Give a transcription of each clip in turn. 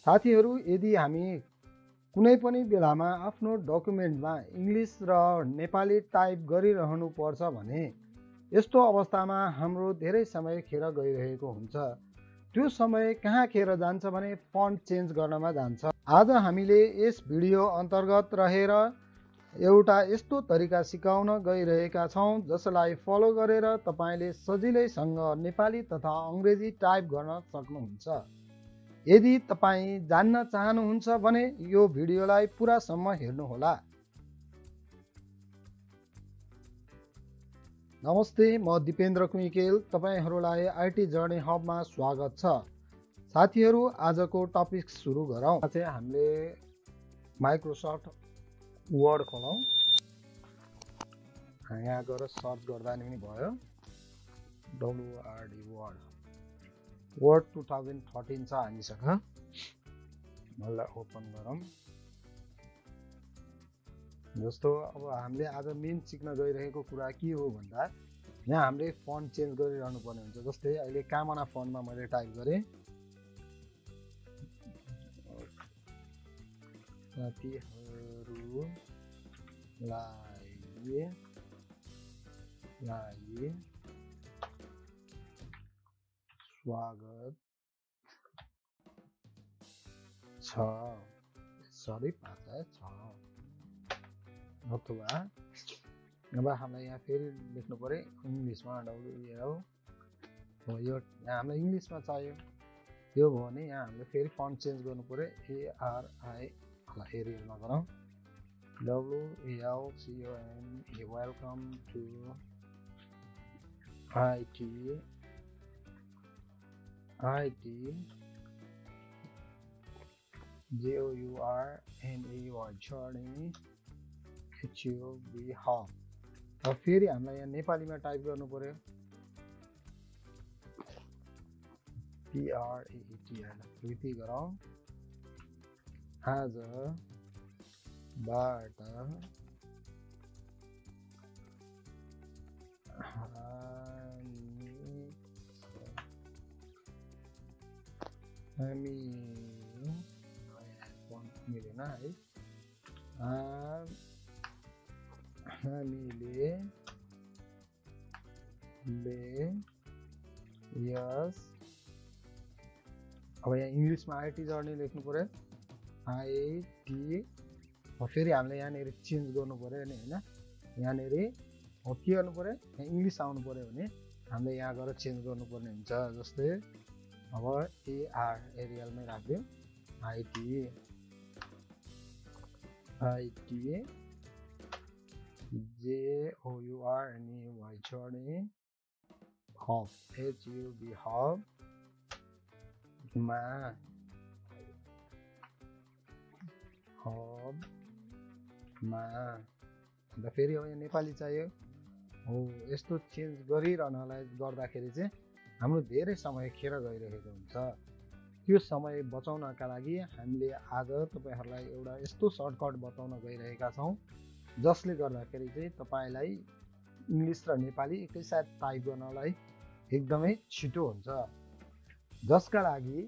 साथीहरू, यदि हामी कुनै पनि बेलामा आफ्नो डकुमेन्टमा इङ्ग्लिस र नेपाली टाइप गरिरहनु पर्छ भने यस्तो अवस्थामा हाम्रो धेरै समय खेर गइरहेको हुन्छ। त्यो समय कहाँ खेर जान्छ भने फन्ट चेन्ज गर्नमा जान्छ। आज हामीले यस भिडियो अन्तर्गत रहेर एउटा यस्तो तरिका सिकाउन गइरहेका छौँ जसलाई फलो गरेर तपाईँले सजिलैसँग नेपाली तथा अङ्ग्रेजी टाइप गर्न सक्नुहुन्छ। यदि तपाईँ जान्न चाहनुहुन्छ भने यो भिडियोलाई पुरासम्म हेर्नुहोला। नमस्ते, म दिपेन्द्र कुइकेल, तपाईँहरूलाई आइटी जर्नी हबमा स्वागत छ। साथीहरू, आजको टपिक सुरु गरौँ। चाहिँ हामीले माइक्रोसफ्ट वर्ड खोलौँ। यहाँ गएर सर्च गर्दा नि भयो, WRD वर्ड। वर्ड 2013 छ हामीसँग। मलाई ओपन गरौँ। जस्तो अब हामीले आज मेन सिक्न गइरहेको कुरा के हो भन्दा यहाँ हामीले फन्ट चेन्ज गरिरहनु पर्ने हुन्छ। जस्तै अहिले कामना फन्टमा मैले टाइप गरेँ। साथीहरूलाई स्वागत छ। सरी, पाता छ। अथवा अब हामीलाई यहाँ फेरि लेख्नु पर्यो इङ्ग्लिसमा, WEL। यो यहाँ हामीलाई इङ्ग्लिसमा चाहियो। यो भयो भने यहाँ हामीले फेरि फन्ट चेन्ज गर्नु पर्यो। ARI एरियलमा गरौँ। WELCOM, welcome to IT JOURNEY journey HUB hub। अब फेरि हामीलाई यहाँ नेपालीमा टाइप गर्नु पर्यो। PREET प्रीति गरौँ। आजबाट हामी मिलेन है। हामीले यस, अब यहाँ इङ्ग्लिसमा आइटी जर्नी लेख्नु पर्यो। IT। फेरि हामीले यहाँनिर चेन्ज गर्नु पर्यो नि होइन। यहाँनिर के गर्नु पर्यो, यहाँ इङ्ग्लिस आउनु पर्यो भने हामीले यहाँ गएर चेन्ज गर्नुपर्ने हुन्छ। जस्तै अब AR एरियलमै राख्दियो। IT JOURNEY journey hub HUB hub मा अन्त फेरि अब यहाँ नेपाली चाहियो हो। यस्तो चेन्ज गरिरहनलाई गर्दाखेरि चाहिँ हाम्रो धेरै समय खेर गइरहेको हुन्छ। त्यो समय बचाउनका लागि हामीले आज तपाईँहरूलाई एउटा यस्तो सर्टकट बताउन गइरहेका छौँ जसले गर्दाखेरि चाहिँ तपाईँलाई इङ्ग्लिस र नेपाली एकैसाथ टाइप गर्नलाई एकदमै छिटो हुन्छ। जसका लागि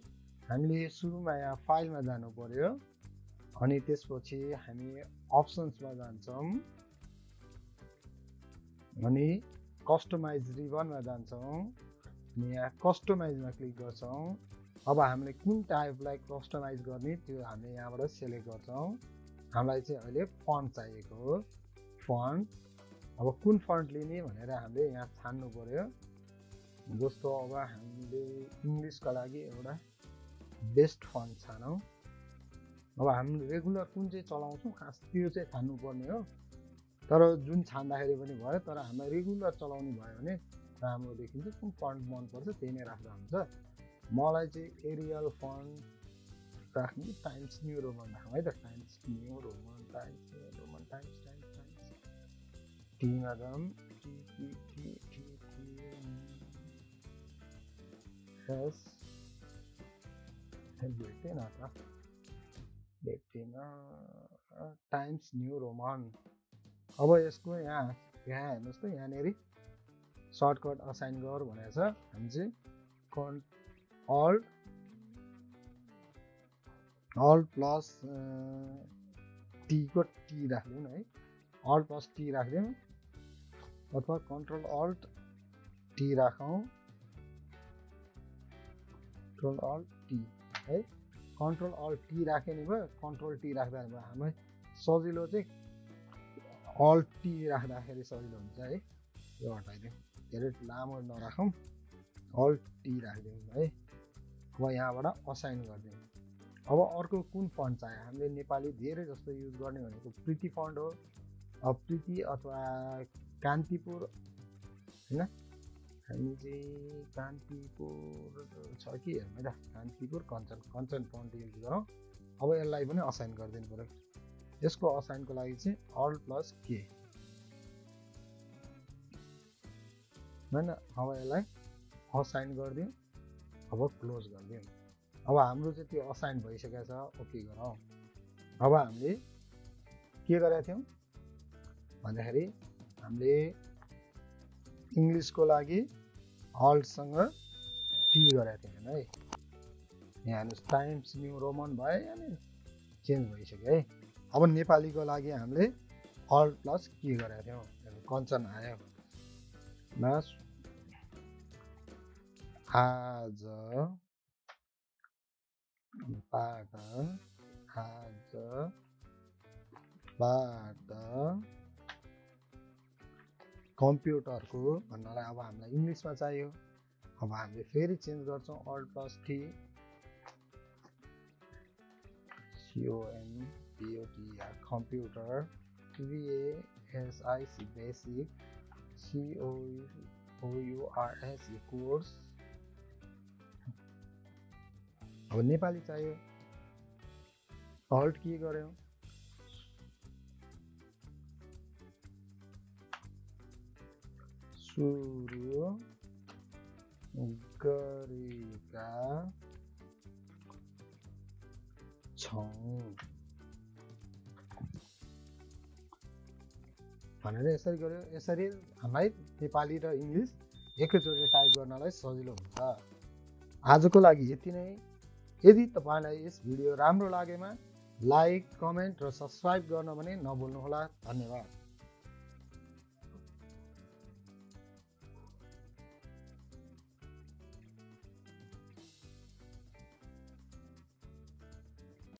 हामीले सुरुमा यहाँ फाइलमा जानु पर्यो। अनि त्यसपछि हामी अप्सन्समा जान्छौँ। अनि कस्टमाइज रिबनमा जान्छौँ। अनि यहाँ कस्टमाइजमा क्लिक गर्छौँ। अब हामीले कुन टाइपलाई कस्टमाइज गर्ने त्यो हामीले यहाँबाट सेलेक्ट गर्छौँ। हामीलाई चाहिँ अहिले फन्ट चाहिएको हो। फन्ट अब कुन फन्ट लिने भनेर हामीले यहाँ छान्नु पर्यो। जस्तो अब हामीले इङ्ग्लिसका लागि एउटा बेस्ट फन्ट छानौँ। अब हामीले रेगुलर कुन चाहिँ चलाउँछौँ खास त्यो चाहिँ छान्नुपर्ने हो। तर जुन छान्दाखेरि पनि भयो, तर हामीलाई रेगुलर चलाउने भयो भने राम्रो देखिन्छ। कुन फन्ट मनपर्छ त्यही नै राख्दा हुन्छ। मलाई चाहिँ एरियल फन्ट राख्ने, टाइम्स न्यू रोमन राखौँ है त। टाइम्स न्यू रोमन टीमा जाउँ। भेटेन टाइम्स न्यू रोमन। अब यसको यहाँ हेर्नुहोस् त, यहाँनिर सर्टकट असाइन गर भनेको छ। हामी चाहिँ अल्ट प्लस टी को टी राख्दिउँ है, अल्ट प्लस टी राख्दिउँ अथवा कन्ट्रोल अल्ट टी राखौँ, कन्ट्रोल अल्ट टी है, कन्ट्रोल अल्ट टी राख्यो नि भयो, कन्ट्रोल टी राख्दा भयो हामीलाई सजिलो चाहिँ अल्ट टी राख्दाखेरि सजिलो हुन्छ है। यो हटाइदिउँ, धेरै लामो नराखौँ, अल्ट टी राखिदिउँ है। अब यहाँबाट असाइन गरिदिउँ। अब अर्को कुन फन्ट चाहियो, हामीले नेपाली धेरै जस्तो युज गर्ने भनेको प्रिटी फन्ट हो। अब प्रिटी अथवा कान्तिपुर होइन, हामी चाहिँ कान्तिपुर छ कि हेरौँ है त, कान्तिपुर कञ्चन फन्ट युज गरौँ। अब यसलाई पनि असाइन गरिदिनु पऱ्यो। यसको असाइनको लागि चाहिँ अल्ट प्लस के होइन। अब यसलाई असाइन गरिदिउँ, अब क्लोज गरिदिउँ। अब हाम्रो चाहिँ त्यो असाइन भइसकेको छ, ओके गरौँ। अब हामीले के गरेका थियौँ भन्दाखेरि हामीले इङ्ग्लिसको लागि अल्टसँग टी गरेका थियौँ है। यहाँ हेर्नुहोस् टाइम्स न्यू रोमन भयो, अनि चेन्ज भइसक्यो है। अब नेपालीको लागि हामीले अल्ट प्लस के गरेका थियौँ, कञ्चन आयो। मास आजबाट कम्प्युटरको भन्नलाई अब हामीलाई इङ्ग्लिसमा चाहियो। अब हामीले फेरि चेन्ज गर्छौँ, alt plus T COMPUTER computer, BASIC basic, COURS course. अब नेपाली चाहियो, अल्ट के गर्यौँ, सुरु गरेका छौँ भनेर यसरी गर्यो। यसरी हामीलाई नेपाली र इङ्ग्लिस एकैचोटि टाइप गर्नलाई सजिलो हुन्छ। आजको लागि यति नै। यदि तपाईँलाई यस भिडियो राम्रो लागेमा लाइक, कमेन्ट र सब्सक्राइब गर्न पनि नभुल्नुहोला। धन्यवाद।